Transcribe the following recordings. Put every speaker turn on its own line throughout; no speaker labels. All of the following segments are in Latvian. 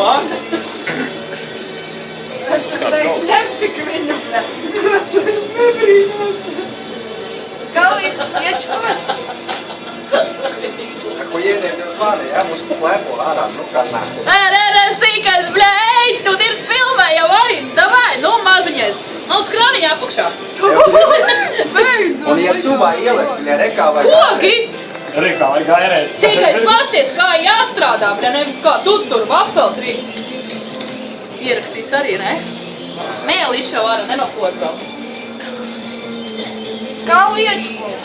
vārdu.
Teiks, ņem tik viņu, es nebrīnos. Galvīt, iečkos.
Охуенные ты звали, ja? Mums slēpo ārā, nu kā nāk.
Sīkais, blēj, tu dirds filmē jau arī. Davai, nu maziņais. Nav skrāniņā apakšā.
Un ja cubā ielikt, ja rekā vai
Koki!
Rīkā vai gairēt.
Sīkais, pasties, kā jāstrādā, bļa, nevis kā tu tur vafels rīt. Ierakstīs arī, ne? Mēli izšau ārā, nenokot vēl.
Galvu iečkos.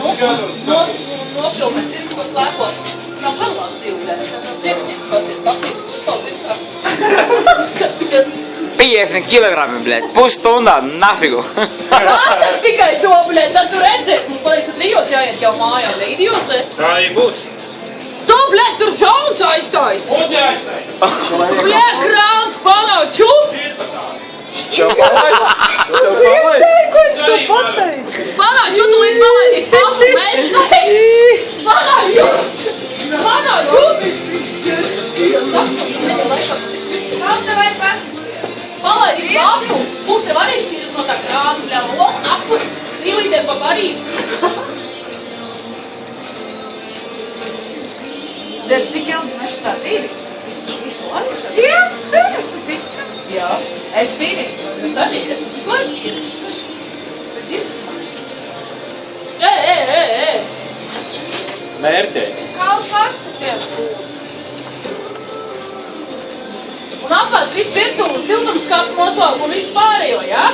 Nofilmēs ir ko slēpot. Nav parlāk dzīvē. Tehniski pasties, papīt.
50 kilogrammi, blēd, pusstundā, nafigu.
Pasaka tikai to, bļa, tad tu redzēs. Mums palīdz, ka 3 jāiet jau mājā, bļa, idiots esi.
Tā arī būs.
Tu, bļa, tur žauns aizstājas.
Odi aizstāj.
Bļa, krāns, panau, čup.
Dzirdēji, ko es to pateicu?
Panau, čup, tu līdz palaidīs papu. Mēs saiks. Panau, čup. Panau, čup.
Kā tev vajag pasties?
Palaidīs papu. Būs tev arī šķirt no tā krāna, bļa, los apur. Sīlītēm pa barību.
Es cik ilgi mēs šitā tīrīs? Visu laiku? Jā, es esmu tic. Jā. Es tīrīs.
Es arī, es esmu laiku.
Bet tīrīs.
Mērķēji.
Kaldu paskaties, lūdzu.
Un apvāc visu virtuvi, siltumskāpu noslauku un visu pārējo, jā?